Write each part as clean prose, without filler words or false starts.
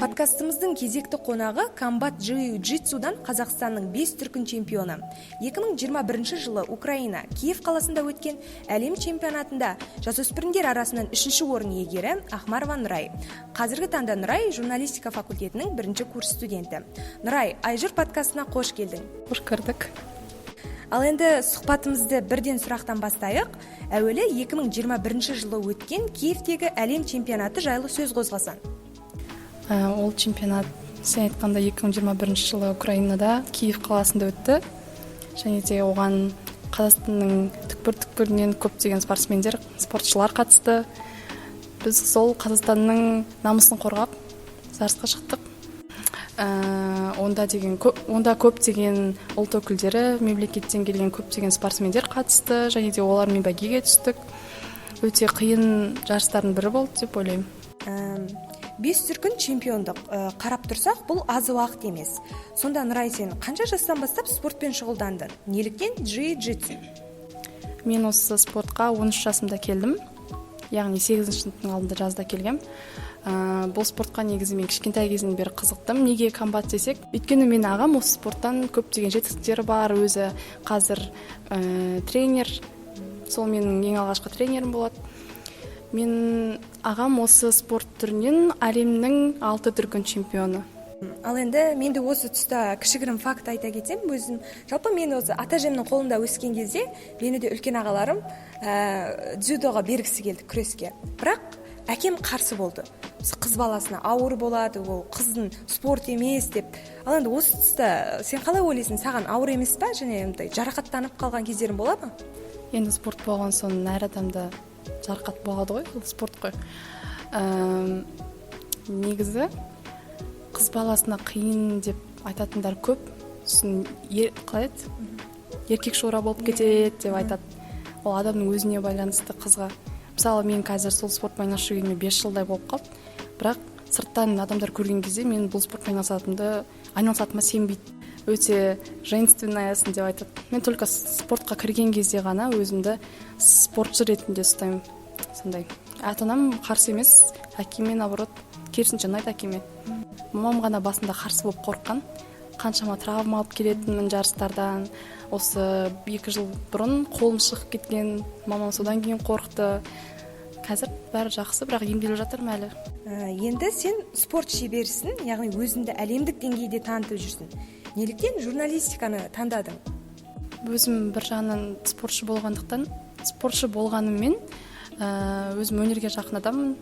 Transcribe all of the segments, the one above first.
Подкастымыздың кезекті қонағы комбат джиу-джитсудан Қазақстанның 5 дүркін чемпионы. 2021 жылы Украина, Киев қаласында өткен әлем чемпионатында жасөспірімдер арасынан 3-ші орын иегері Ахмарова Нұрай. Қазіргі таңда Нұрай журналистика факультетінің 1-ші курс студенті. Нұрай, Айжыр подкастына қош келдің. Қош көрдік. Ал енді сұхбатымызды бірден сұрақтан бастайық. Әуелі 2021 жылы өткен Киевтегі әлем чемпионаты жайлы сөз қозғасаң. Ол чемпионат, сен айтқанда 2021 жылы Украинада, Киев қаласында өтті. Және де оған Қазақстанның түкпір-түкпірінен көптеген спортсмендер, спортшылар қатысты. Біз сол Қазақстанның намысын қорғап, жарысқа шықтық. Онда көптеген ұлт өкілдері, мемлекеттен келген көптеген спортсмендер қатысты, және де олармен бәйгеге түстік. Өте қиын жарыстардың бірі болды деп ойлаймын. 5 дүркін чемпиондық қарап тұрсақ, бұл аз уақыт емес. Сонда Нұрай, сен қанша жастан бастап спортпен шұғылдандың? Неліктен джиу-джитсу? Мен осы спортқа 13 жасымда келдім. Яғни 8-ші сыныптың алдында жазда келгем. Бұл спортқа негізі мен кішкентай кезімнен бері қызықтым. Неге комбат десек? Өйткені мен ағам осы спорттан көптеген жетістіктері бар, өзі қазір тренер. Сол менің ең алғашқы тренерім болады. Мен ағам осы спорт түрінен әлемнің 6 дүркін чемпионы. Ал енді мен де осы тұста кішігірім факт айта кетсем, өзім жалпы мен осы ата-әжемнің қолында өскен кезде мені де үлкен ағаларым дзюдоға бергісі келді, күреске. Бірақ әкем қарсы болды. Қыз баласына ауыр болады, ол қыздың спорт емес деп. Ал енді осы тұста сен қалай ойлайсың, саған ауыр емес па, және жарақаттанып қалған кездерің бола ма? Енді спорт болған соң әр адамда жарақат болады ғой, ол спорт қой. Негізі қыз баласына қиын деп айтатындар көп. Қалай еді? Еркек шора болып кетеді деп айтады. Ол адамның өзіне байланысты қызға. Мысалы, мен қазір сол спортпен айналысып жүргеніме 5 жылдай болып қалды. Бірақ сырттан адамдар көрген кезде мен бұл спортпен айналысатыныма сенбейді. Өте женственныйсың деп айтады. Мен только спортқа кірген кезде ғана өзімді спортшы ретінде ұстаймын. Сондай. Ата-анам қарсы емес, әкеме наоборот керісінше ұнайды әкеме. Мамам ғана басында қарсы болып қорыққан. Қаншама травма алып келетінмін жарыстардан. Осы 2 жыл бұрын қолым шығып кеткен, мамам содан кейін қорықты. Қазір бәрі жақсы, бірақ емделіп жатырмын әлі. Енді сен спорт шеберісің, яғни өзіңді әлемдік деңгейде танытып жүрсің. Неліктен журналистиканы таңдадың? Өзім бір жағынан спортшы болғандықтан, спортшы болғаныммен өзім өнерге жақын адаммын.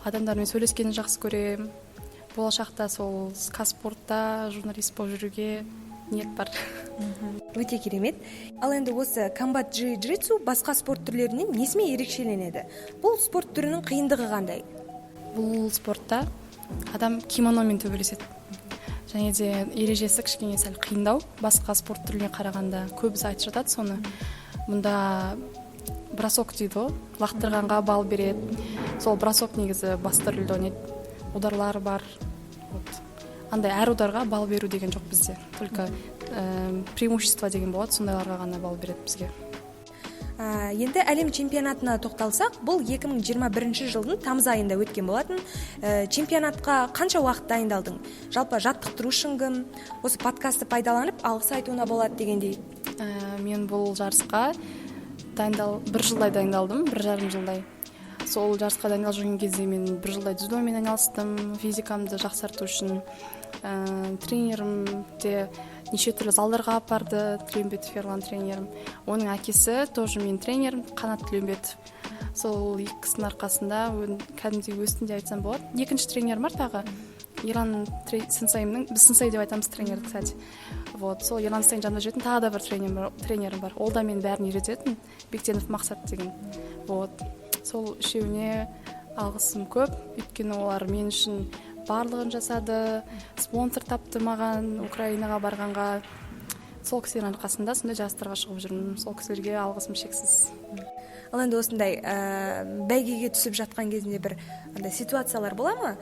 Адамдармен сөйлескенді жақсы көремін. Болашақта сол Казспортта журналист болып жүруге ниет бар. Өте керемет. Ал енді осы комбат джиу-джитсу басқа спорт түрлерінен несімен ерекшеленеді? Бұл спорт түрінің қиындығы қандай? Бұл спортта адам кимономен төбелеседі. Және де ережесі кішкене сәл қиындау. Басқа спорт түріне қарағанда көбісі айтып жатады соны. Мұнда бросок дейді ғой, лақтырғанға балл береді. Сол бросок негізі бастырылды ойнайды. Ударлар бар. Андай әр ударға балл беру деген жоқ бізде. Только преимущество деген болады, сондайларға ғана балл береді бізге. Енді әлем чемпионатына тоқталсақ, бұл 2021 жылдың тамыз айында өткен болатын. Чемпионатқа қанша уақыт дайындалдың? Жалпы жаттықтырушың кім? Осы подкастты пайдаланып алғыс айтуына болады дегендей. Мен бұл жарысқа 1 жылдай дайындалдым, 1,5 жылдай. Сол жарысқа дайындалып жүрген кезде мен 1 жылдай дзюдомен айналыстым, физикамды жақсарту үшін. Тренерім де неше түрлі залдарға апарды, Тілеумбетов Ерлан тренерім. Оның әкесі тоже мен тренерім, Қанат Тілеумбетов. Сол екісінің арқасында кәдімгідей өстін деп айтсам болады. Екінші тренерім бар тағы. Ерлан сенсейімнің, біз сенсей деп айтамыз тренерді, кстати. Сол Ерлан сенсейдің жанында жүретін тағы да бір тренерім бар. Ол да мен бәрін үйрететін, Бектенов Мақсат деген. Сол үшеуіне алғысым көп, өйткені олар мен үшін барлығын жасады, спонсор тапты маған Украинаға барғанға. Сол кісілердің арқасында сондай жарыстарға шығып жүрмін. Сол кісілерге алғысым шексіз. Ал енді осындай бәйгеге түсіп жатқан кезінде бір ситуациялар бола ма?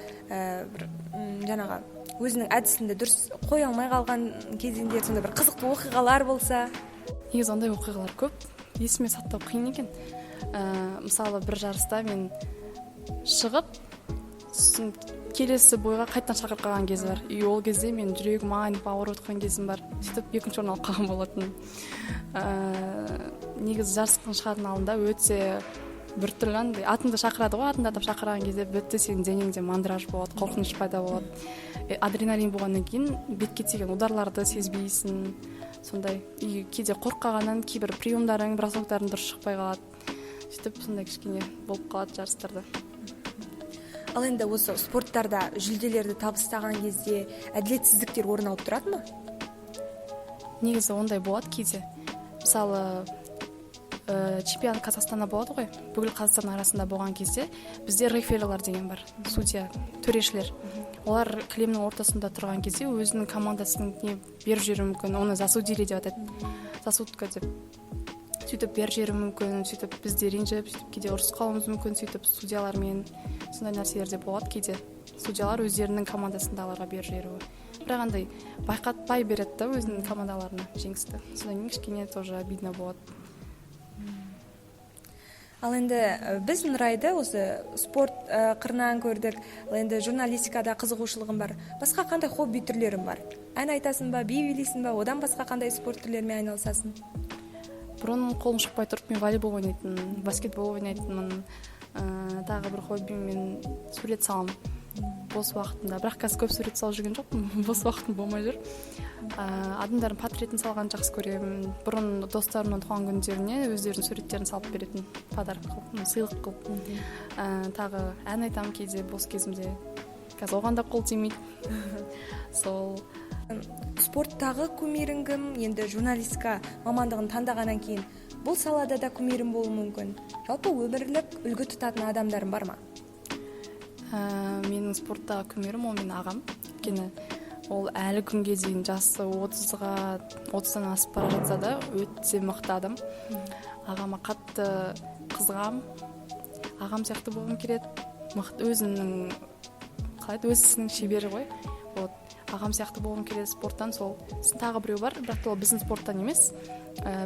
Жаңағы өзінің әдісінде дұрыс қоя алмай қалған кезеңдер, сонда бір қызықты оқиғалар болса? Негізі ондай оқиғалар көп. Есіме сақтау қиын екен. Мысалы бір жарыста мен шығып сосын келесі бойға қайтадан шақырып қалған кез бар. И ол кезде мен жүрегім айнып ауырып отқан кезім бар. Сөйтіп екінші орын алып қалған болатын. Негізі жарыстың шығатын алдында өте біртүрлі андай атыңды шақырады ғой, атыңды атап шақырған кезде бітті сенің денеңде мандраж болады, қорқыныш пайда болады. Адреналин болғаннан кейін бетке тиген ударларды сезбейсің. Сондай и кейде қорыққаннан кейбір приемдарың, бросоктарың дұрыс шықпай қалады. Сөйтіп сондай кішкене болып қалады жарыстарда. Ал енді осы спорттарда жүлделерді табыстаған кезде әділетсіздіктер орын алып тұрады ма? Негізі ондай болады кейде. Мысалы, чемпионат Қазақстанда болады ғой, бүкіл Қазақстан арасында болған кезде бізде реферилар деген бар, судья, төрешілер. Олар кілемнің ортасында тұрған кезде өзінің командасының не беріп жіберуі мүмкін, оны засудили деп атайды, засудка деп. Сөйтіп беріп жіберуі мүмкін, сөйтіп бізде ренжіп, сөйтіп кейде ұрысып қалуымыз мүмкін, сөйтіп судьялармен сондай нәрселер де болады кейде. Судьялар өздерінің командасындағыларға беріп жіберуі. Бірақ андай байқатпай береді да өзінің командаларына жеңісті. Содан кейін кішкене тоже обидно болады. Ал енді біз Нұрайды осы спорт қырынан көрдік. Ал енді журналистикада қызығушылығым бар. Басқа қандай хобби түрлерің бар? Ән айтасың ба, би билейсің ба, одан басқа қандай спорт түрлерімен айналысасың? Бұрын қолым шықпай тұрып мен волейбол ойнайтынмын, баскетбол ойнайтынмын. Тағы бір хоббим мен сурет саламын бос уақытында. Бірақ қазір көп сурет салып жүрген жоқпын, бос уақытым болмай жүр. Адамдардың портретін салған жақсы көремін. Бұрын достарымның туған күндеріне өздерінің суреттерін салып беретін, подарок қылып, сыйлық қылып. Тағы ән айтамын кейде бос кезімде. Қазір оған да қол тимейді. Сол спорттағы кумирің кім? Енді журналистика мамандығын таңдағаннан кейін бұл салада да кумирің болуы мүмкін. Жалпы өмірлік үлгі тұтатын адамдарың бар ма? Менің спорттағы кумирім ол менің ағам. Өйткені ол әлі күнге дейін жасы 30-дан асып бара жатса да өте мықты адам. Ағама қатты қызығам. Ағам сияқты болғым келеді. Мықты өзінің өз ісінің шебері ғой. Ағам сияқты болғым келеді спорттан. Сол тағы біреу бар, бірақ ол біздің спорттан емес.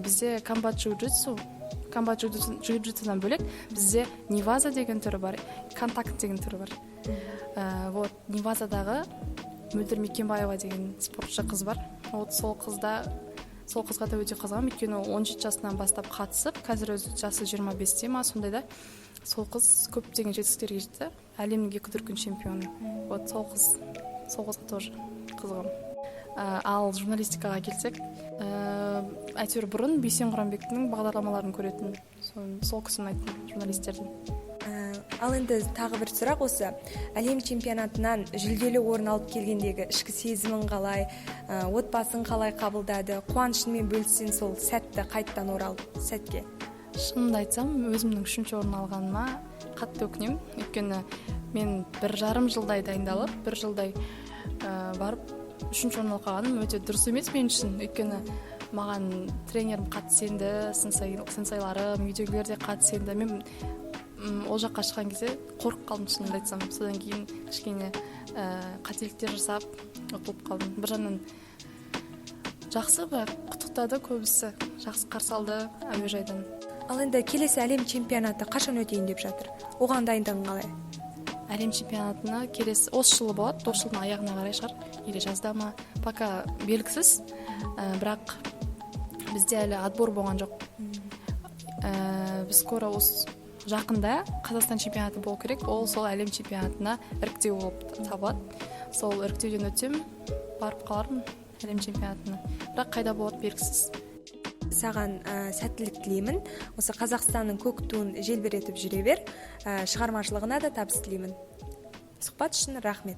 Бізде комбат джиу-джитсудан бөлек бізде неваза деген түрі бар, контакт деген түрі бар. Невазадағы Мөлдір Мекенбаева деген спортшы қыз бар. Сол қызға да өте қызығамын, өйткені 17 жасынан бастап қатысып, қазір өзі жасы 25-те ма сондайда. Сол қыз көптеген жетістіктерге жетті, әлемнің 2 дүркін чемпионы. Сол қызға тоже қызығамын. Ал журналистикаға келсек, әйтеуір бұрын Бейсен Құранбектің бағдарламаларын көретін, сол кісіні айттым журналистерден. Ал енді тағы бір сұрақ осы, әлем чемпионатынан жүлделі орын алып келгендегі ішкі сезімің қалай, отбасың қалай қабылдады, қуанышыңмен бөліссең сол сәтті қайттан оралып сәтке? Шынымды айтсам, өзімнің 3-ші орын алғаныма қатты өкінемін. Өйткені мен 1,5 жылдай дайындалып, 1 жылдай барып 3-ші орын алып қалғаным өте дұрыс емес мен үшін. Өйткені маған тренерім қатты сенді, сенсейларым, үйдегілер де қатты сенді. Мен ол жаққа шыққан кезде қорқып қалдым, шынымды айтсам. Содан кейін кішкене қателіктер жасап ұтылып қалдым. Бір жағынан жақсы, бірақ құттықтады көбісі, жақсы қарсы алды әуежайдан. Ал енді келесі әлем чемпионаты қашан өтейін деп жатыр? Оған дайындығың қалай? Әлем чемпионатына келесі осы жылы болады, осы жылдың аяғына қарай шығар, или жазда ма, пока белгісіз. Бірақ бізде әлі отбор болған жоқ. Біз скоро осы жақында Қазақстан чемпионаты болу керек, ол сол әлем чемпионатына іріктеу болып табылады. Сол іріктеуден өтсем, барып қалармын әлем чемпионатына. Бірақ қайда болады белгісіз. Саған сәттілік тілеймін. Осы Қазақстанның көк туын желбіретіп жүре бер. Шығармашылығына да табыс тілеймін. Сұхбат үшін рахмет.